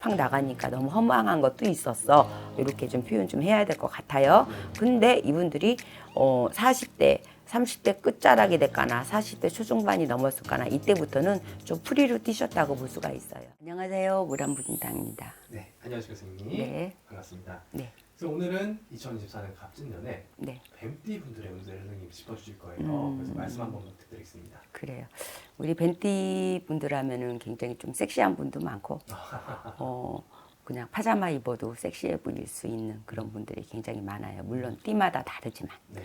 팍팍 나가니까 너무 허망한 것도 있었어. 이렇게 좀 표현 좀 해야 될 것 같아요. 근데 이분들이 40대 30대 끝자락이 될까나 40대 초중반이 넘었을까나 이때부터는 좀 프리로 뛰셨다고 볼 수가 있어요. 안녕하세요. 무람분당입니다. 네, 안녕하세요 교수님. 네. 반갑습니다. 네. 그래서 오늘은 2024년 갑진년에 네. 뱀띠 분들의 운세를 선생님이 짚어주실 거예요. 그래서 말씀 한번 부탁드리겠습니다. 그래요. 우리 벤띠 분들 하면은 굉장히 좀 섹시한 분도 많고, 그냥 파자마 입어도 섹시해 보일 수 있는 그런 분들이 굉장히 많아요. 물론 띠마다 다르지만. 네.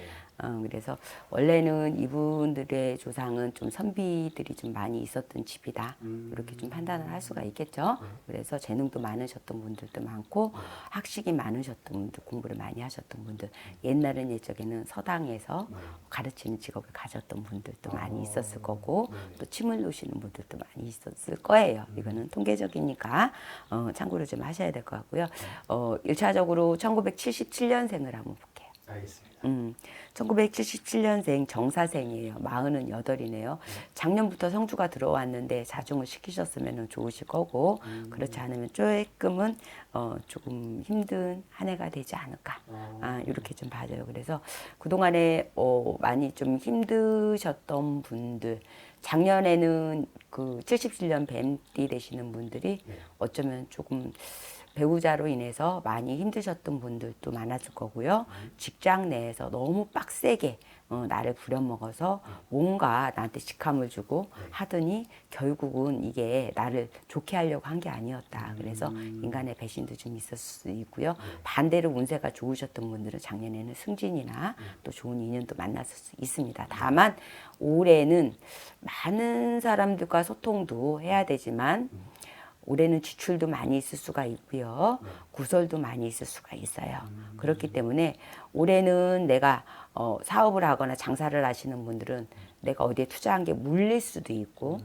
그래서 원래는 이분들의 조상은 좀 선비들이 좀 많이 있었던 집이다. 이렇게 좀 판단을 할 수가 있겠죠. 그래서 재능도 많으셨던 분들도 많고, 학식이 많으셨던 분들, 공부를 많이 하셨던 분들, 옛날은 예적에는 서당에서 가르치는 직업을 가졌던 분들도 많이 있었을 거고, 또 침을 놓으시는 분들도 많이 있었을 거예요. 이거는 통계적이니까 참고를 좀 하셔야 될 것 같고요. 1차적으로 1977년생을 한번 볼게요. 알겠습니다. 1977년생 정사생이에요. 48이네요. 작년부터 성주가 들어왔는데 자중을 시키셨으면 좋으실 거고, 그렇지 않으면 조금은 조금 힘든 한 해가 되지 않을까. 이렇게 좀 봐줘요. 그래서 그동안에 많이 좀 힘드셨던 분들, 작년에는 그 77년 뱀띠 되시는 분들이 어쩌면 조금 배우자로 인해서 많이 힘드셨던 분들도 많았을 거고요. 직장 내에서 너무 빡세게 나를 부려먹어서 뭔가 나한테 직함을 주고 하더니 결국은 이게 나를 좋게 하려고 한 게 아니었다. 그래서 인간의 배신도 좀 있을 수 있고요. 반대로 운세가 좋으셨던 분들은 작년에는 승진이나 또 좋은 인연도 만났을 수 있습니다. 다만 올해는 많은 사람들과 소통도 해야 되지만 올해는 지출도 많이 있을 수가 있고요. 구설도 많이 있을 수가 있어요. 그렇기 때문에 올해는 내가 사업을 하거나 장사를 하시는 분들은 내가 어디에 투자한 게 물릴 수도 있고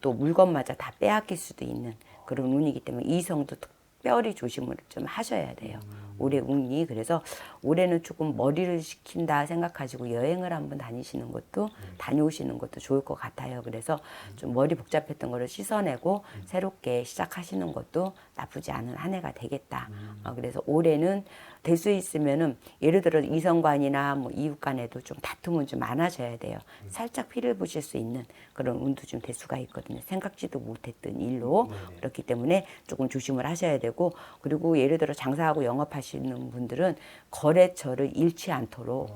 또 물건마저 다 빼앗길 수도 있는 그런 운이기 때문에 이성도 특별히 조심을 좀 하셔야 돼요. 올해 운이. 그래서 올해는 조금 머리를 식힌다 생각하시고 여행을 한번 다니시는 것도 다녀오시는 것도 좋을 것 같아요. 그래서 좀 머리 복잡했던 거를 씻어내고 새롭게 시작하시는 것도 나쁘지 않은 한 해가 되겠다. 그래서 올해는 될 수 있으면은 예를 들어 이성간이나 뭐 이웃 간에도 좀 다툼은 좀 많아져야 돼요. 살짝 피를 보실 수 있는 그런 운도 좀 될 수가 있거든요. 생각지도 못했던 일로. 그렇기 때문에 조금 조심을 하셔야 되고, 그리고 예를 들어 장사하고 영업하시는 분들은 거래처를 잃지 않도록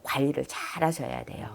관리를 잘 하셔야 돼요.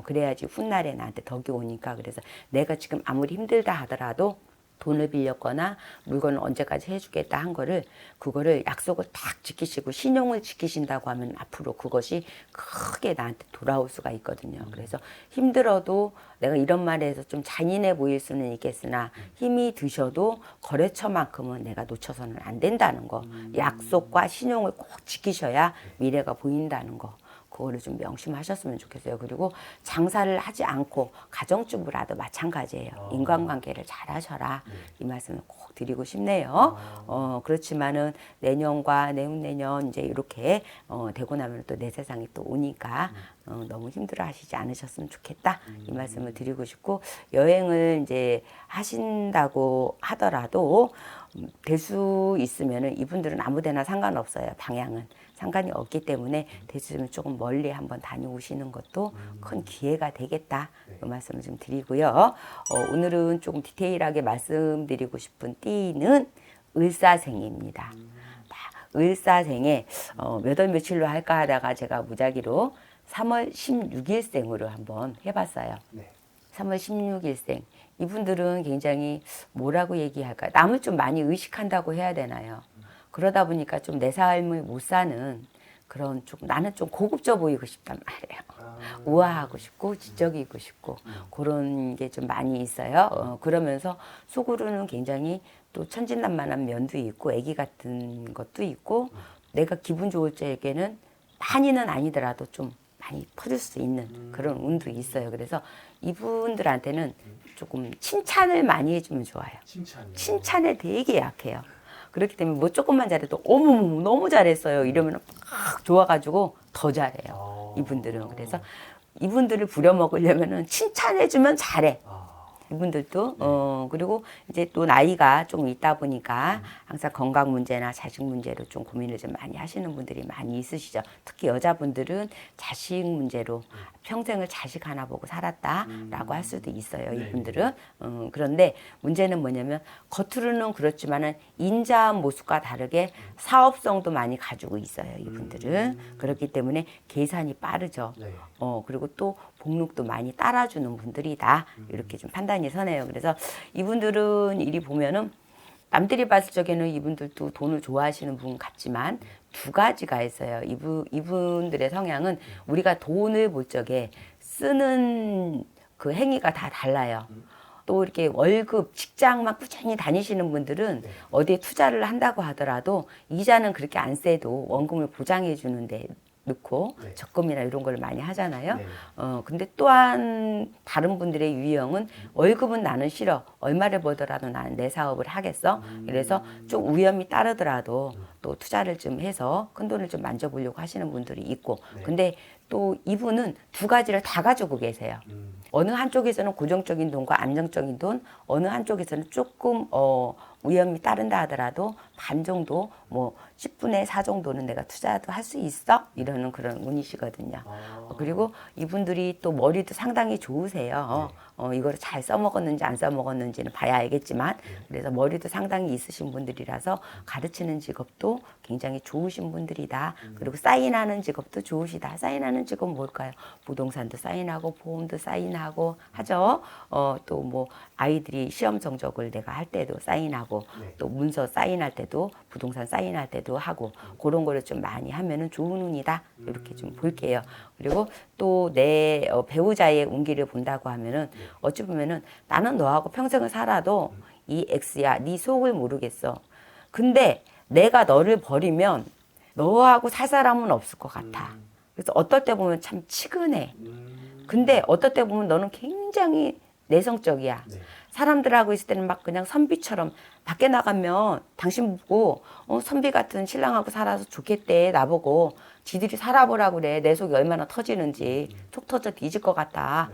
그래야지 훗날에 나한테 덕이 오니까. 그래서 내가 지금 아무리 힘들다 하더라도 돈을 빌렸거나 물건을 언제까지 해주겠다 한 거를, 그거를 약속을 딱 지키시고 신용을 지키신다고 하면 앞으로 그것이 크게 나한테 돌아올 수가 있거든요. 그래서 힘들어도 내가 이런 말에 해서 좀 잔인해 보일 수는 있겠으나 힘이 드셔도 거래처만큼은 내가 놓쳐서는 안 된다는 거. 약속과 신용을 꼭 지키셔야 미래가 보인다는 거. 그거를 좀 명심하셨으면 좋겠어요. 그리고 장사를 하지 않고 가정주부라도 마찬가지예요. 인간관계를 잘 하셔라. 이 말씀을 꼭 드리고 싶네요. 그렇지만은 내년과 내후내년 이제 이렇게 되고 나면 또 내 세상이 또 오니까 너무 힘들어 하시지 않으셨으면 좋겠다. 이 말씀을 드리고 싶고, 여행을 이제 하신다고 하더라도 될 수 있으면은 이분들은 아무데나 상관없어요. 방향은. 상관이 없기 때문에 대수면 조금 멀리 한번 다녀오시는 것도 큰 기회가 되겠다. 이 말씀을 좀 드리고요. 오늘은 조금 디테일하게 말씀드리고 싶은 띠는 을사생입니다. 을사생에 몇 월 며칠로 할까 하다가 제가 무작위로 3월 16일생으로 한번 해봤어요. 3월 16일생. 이분들은 굉장히 뭐라고 얘기할까? 남을 좀 많이 의식한다고 해야 되나요? 그러다 보니까 좀 내 삶을 못 사는 그런, 좀 나는 좀 고급져 보이고 싶단 말이에요. 우아하고 싶고 지적이고 싶고 그런 게 좀 많이 있어요. 그러면서 속으로는 굉장히 또 천진난만한 면도 있고 애기 같은 것도 있고, 내가 기분 좋을 적에는 많이는 아니더라도 좀 많이 퍼질 수 있는 그런 운도 있어요. 그래서 이분들한테는 조금 칭찬을 많이 해주면 좋아요. 칭찬에 되게 약해요. 그렇기 때문에 뭐 조금만 잘해도 어머머 너무 잘했어요 이러면 막 좋아가지고 더 잘해요. 이분들은. 그래서 이분들을 부려먹으려면은 칭찬해주면 잘해. 이분들도 그리고 이제 또 나이가 좀 있다 보니까 항상 건강 문제나 자식 문제로 좀 고민을 좀 많이 하시는 분들이 많이 있으시죠. 특히 여자분들은 자식 문제로 평생을 자식 하나 보고 살았다라고 할 수도 있어요. 네. 이분들은. 그런데 문제는 뭐냐면 겉으로는 그렇지만은 인자한 모습과 다르게 사업성도 많이 가지고 있어요. 이분들은. 그렇기 때문에 계산이 빠르죠. 네. 그리고 또 복록도 많이 따라주는 분들이다. 이렇게 좀 판단이 서네요. 그래서 이분들은 이리 보면은 남들이 봤을 적에는 이분들도 돈을 좋아하시는 분 같지만 두 가지가 있어요. 이분들의 성향은 우리가 돈을 볼 적에 쓰는 그 행위가 다 달라요. 또 이렇게 월급, 직장만 꾸준히 다니시는 분들은 어디에 투자를 한다고 하더라도 이자는 그렇게 안 세도 원금을 보장해 주는데 넣고 네. 적금이나 이런 걸 많이 하잖아요. 네. 근데 또한 다른 분들의 유형은 월급은 나는 싫어. 얼마를 벌더라도 나는 내 사업을 하겠어. 그래서 좀 위험이 따르더라도 또 투자를 좀 해서 큰 돈을 좀 만져보려고 하시는 분들이 있고. 네. 근데 또 이분은 두 가지를 다 가지고 계세요. 어느 한쪽에서는 고정적인 돈과 안정적인 돈, 어느 한쪽에서는 조금 위험이 따른다 하더라도 반 정도, 뭐 10분의 4 정도는 내가 투자도 할 수 있어? 이러는 그런 운이시거든요. 그리고 이분들이 또 머리도 상당히 좋으세요. 이걸 잘 써먹었는지 안 써먹었는지는 봐야 알겠지만, 그래서 머리도 상당히 있으신 분들이라서 가르치는 직업도 굉장히 좋으신 분들이다. 그리고 사인하는 직업도 좋으시다. 사인하는 직업 뭘까요? 부동산도 사인하고 보험도 사인하고 하죠. 또 뭐 아이들이 시험 성적을 내가 할 때도 사인하고 네. 또 문서 사인할 때도 부동산 사인할 때도 하고 그런 거를 좀 많이 하면은 좋은 운이다. 이렇게 좀 볼게요. 그리고 또 내 배우자의 운기를 본다고 하면은 어찌 보면은 나는 너하고 평생을 살아도 이 X야, 네 속을 모르겠어. 근데 내가 너를 버리면 너하고 살 사람은 없을 것 같아. 그래서 어떨 때 보면 참 치근해. 근데 어떨 때 보면 너는 굉장히 내성적이야. 네. 사람들하고 있을 때는 막 그냥 선비처럼 밖에 나가면 당신 보고 선비 같은 신랑하고 살아서 좋겠대 나보고 지들이 살아보라고 그래. 내 속이 얼마나 터지는지 속 터져 뒤질 것 같다.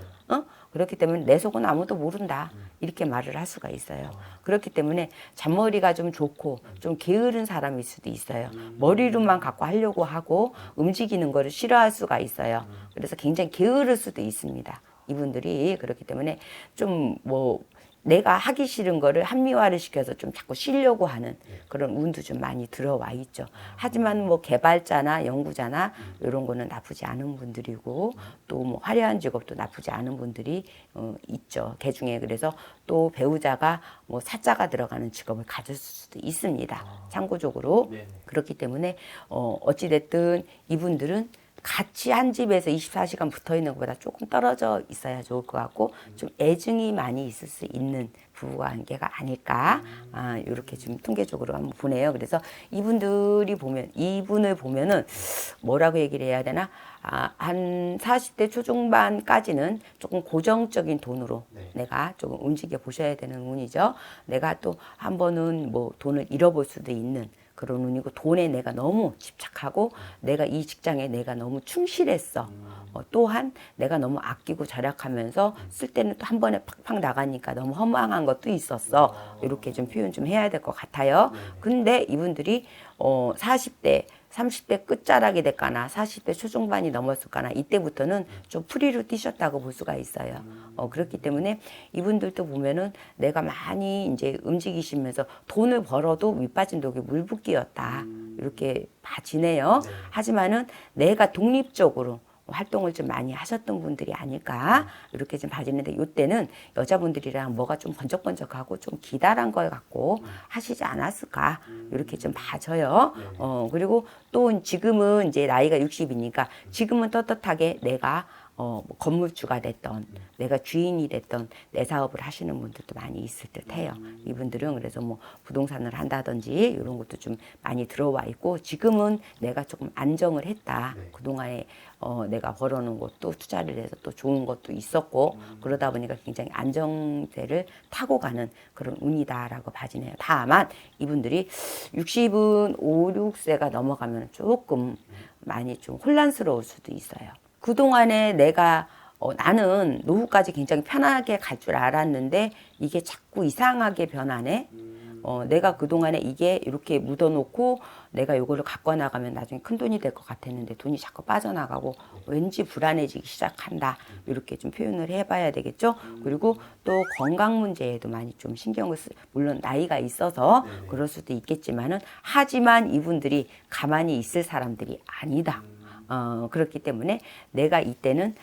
그렇기 때문에 내 속은 아무도 모른다. 이렇게 말을 할 수가 있어요. 그렇기 때문에 잔머리가 좀 좋고 좀 게으른 사람일 수도 있어요. 머리로만 갖고 하려고 하고 움직이는 거를 싫어할 수가 있어요. 그래서 굉장히 게으를 수도 있습니다. 이분들이. 그렇기 때문에 좀 뭐 내가 하기 싫은 거를 합리화를 시켜서 좀 자꾸 쉬려고 하는 그런 운도 좀 많이 들어와 있죠. 하지만 뭐 개발자나 연구자나 이런 거는 나쁘지 않은 분들이고 또 뭐 화려한 직업도 나쁘지 않은 분들이 있죠. 개 중에. 그래서 또 배우자가 뭐 사자가 들어가는 직업을 가질 수도 있습니다. 참고적으로. 네네. 그렇기 때문에 어찌됐든 이분들은 같이 한 집에서 24시간 붙어 있는 것보다 조금 떨어져 있어야 좋을 것 같고 좀 애증이 많이 있을 수 있는 부부관계가 아닐까 이렇게 좀 통계적으로 한번 보네요. 그래서 이분들이 보면 이분을 보면은 뭐라고 얘기를 해야 되나 한 40대 초중반까지는 조금 고정적인 돈으로 네. 내가 조금 움직여 보셔야 되는 운이죠. 내가 또 한 번은 뭐 돈을 잃어볼 수도 있는 그런 운이고 돈에 내가 너무 집착하고 내가 이 직장에 내가 너무 충실했어. 또한 내가 너무 아끼고 절약하면서 쓸 때는 또 한 번에 팍팍 나가니까 너무 허망한 것도 있었어. 이렇게 좀 표현 좀 해야 될 것 같아요. 근데 이분들이 40대 30대 끝자락이 됐거나 40대 초중반이 넘었을거나 이때부터는 좀 프리로 뛰셨다고 볼 수가 있어요. 그렇기 때문에 이분들도 보면은 내가 많이 이제 움직이시면서 돈을 벌어도 밑빠진 독이 물붓기였다. 이렇게 봐지네요. 네. 하지만은 내가 독립적으로 활동을 좀 많이 하셨던 분들이 아닐까 이렇게 좀 봐지는데 이때는 여자분들이랑 뭐가 좀 번쩍번쩍하고 좀 기다란 걸 갖고 하시지 않았을까 이렇게 좀 봐져요. 그리고 또 지금은 이제 나이가 60이니까 지금은 떳떳하게 내가 뭐 건물주가 됐던 내가 주인이 됐던 내 사업을 하시는 분들도 많이 있을 듯해요. 이분들은 그래서 뭐 부동산을 한다든지 이런 것도 좀 많이 들어와 있고 지금은 내가 조금 안정을 했다. 네. 그동안에 내가 벌어놓은 것도 투자를 해서 또 좋은 것도 있었고 그러다 보니까 굉장히 안정세를 타고 가는 그런 운이다라고 봐지네요. 다만 이분들이 60은 5, 6세가 넘어가면 조금 많이 좀 혼란스러울 수도 있어요. 그동안에 내가 나는 노후까지 굉장히 편하게 갈 줄 알았는데 이게 자꾸 이상하게 변하네. 내가 그동안에 이게 이렇게 묻어놓고 내가 이거를 갖고 나가면 나중에 큰 돈이 될 것 같았는데 돈이 자꾸 빠져나가고 왠지 불안해지기 시작한다. 이렇게 좀 표현을 해봐야 되겠죠. 그리고 또 건강 문제에도 많이 좀 신경을 물론 나이가 있어서 그럴 수도 있겠지만은 하지만 이분들이 가만히 있을 사람들이 아니다. 그렇기 때문에 내가 이때는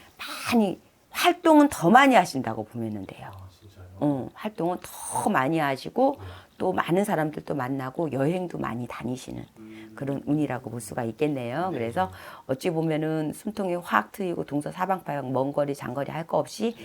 많이 활동은 더 많이 하신다고 보면 돼요. 아, 진짜요? 활동은 더 많이 하시고 또 많은 사람들도 만나고 여행도 많이 다니시는 그런 운이라고 볼 수가 있겠네요. 그래서 어찌 보면은 숨통이 확 트이고 동서사방팔방 먼 거리 장거리 할 거 없이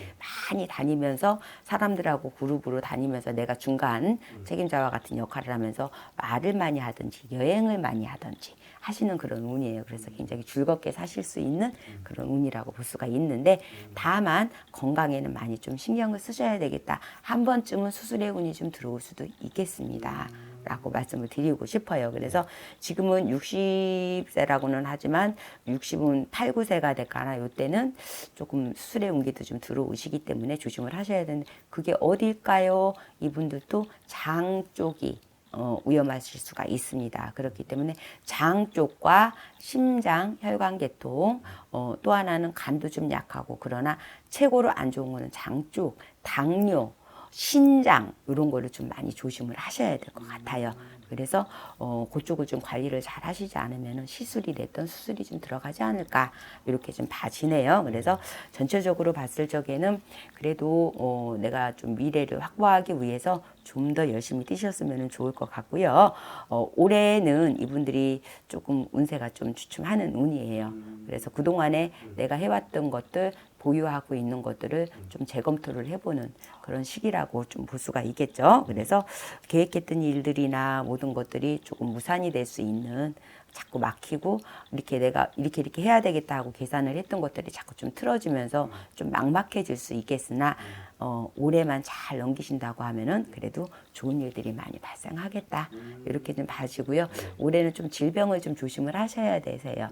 많이 다니면서 사람들하고 그룹으로 다니면서 내가 중간 책임자와 같은 역할을 하면서 말을 많이 하든지 여행을 많이 하든지 하시는 그런 운이에요. 그래서 굉장히 즐겁게 사실 수 있는 그런 운이라고 볼 수가 있는데 다만 건강에는 많이 좀 신경을 쓰셔야 되겠다. 한 번쯤은 수술의 운이 좀 들어올 수도 있겠습니다. 라고 말씀을 드리고 싶어요. 그래서 지금은 60세라고는 하지만 60은 8, 9세가 될까나 이때는 조금 수술의 운기도 좀 들어오시기 때문에 조심을 하셔야 되는데 그게 어딜까요? 이분들도 장 쪽이 위험하실 수가 있습니다. 그렇기 때문에 장 쪽과 심장, 혈관계통, 또 하나는 간도 좀 약하고 그러나 최고로 안 좋은 거는 장 쪽, 당뇨, 신장 이런 거를 좀 많이 조심을 하셔야 될 것 같아요. 그래서 그쪽을 좀 관리를 잘 하시지 않으면 시술이 됐던 수술이 좀 들어가지 않을까 이렇게 좀 봐지네요. 그래서 전체적으로 봤을 적에는 그래도 내가 좀 미래를 확보하기 위해서 좀 더 열심히 뛰셨으면 좋을 것 같고요. 올해는 이분들이 조금 운세가 좀 주춤하는 운이에요. 그래서 그동안에 내가 해왔던 것들 보유하고 있는 것들을 좀 재검토를 해보는 그런 시기라고 좀 볼 수가 있겠죠. 그래서 계획했던 일들이나 모든 것들이 조금 무산이 될 수 있는 자꾸 막히고 이렇게 내가 이렇게 해야 되겠다 하고 계산을 했던 것들이 자꾸 좀 틀어지면서 좀 막막해질 수 있겠으나 올해만 잘 넘기신다고 하면은 그래도 좋은 일들이 많이 발생하겠다 이렇게 좀 봐지고요. 올해는 좀 질병을 좀 조심을 하셔야 되세요.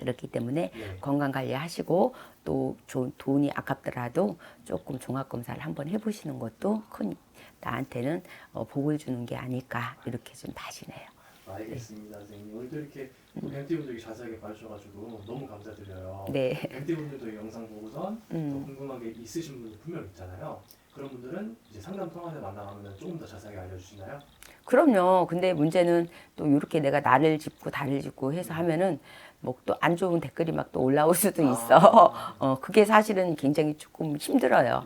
그렇기 때문에 건강 관리하시고 또 돈이 아깝더라도 조금 종합검사를 한번 해보시는 것도 큰 나한테는 복을 주는 게 아닐까 이렇게 좀 봐지네요. 알겠습니다, 선생님. 오늘도 이렇게 뱀띠분들이 자세하게 봐주셔가지고 너무 감사드려요. 네. 뱀띠분들도 이 영상 보고선 더 궁금한 게 있으신 분들 분명 있잖아요. 그런 분들은 이제 상담 통화에 만나면 조금 더 자세하게 알려주시나요? 그럼요. 근데 문제는 또 이렇게 내가 나를 짚고 다를 짚고 해서 하면은 뭐 또 안 좋은 댓글이 막 또 올라올 수도 있어. 그게 사실은 굉장히 조금 힘들어요.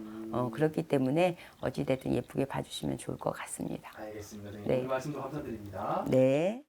그렇기 때문에 어찌됐든 예쁘게 봐주시면 좋을 것 같습니다. 알겠습니다, 선생님. 네. 오늘 말씀도 감사드립니다. 네.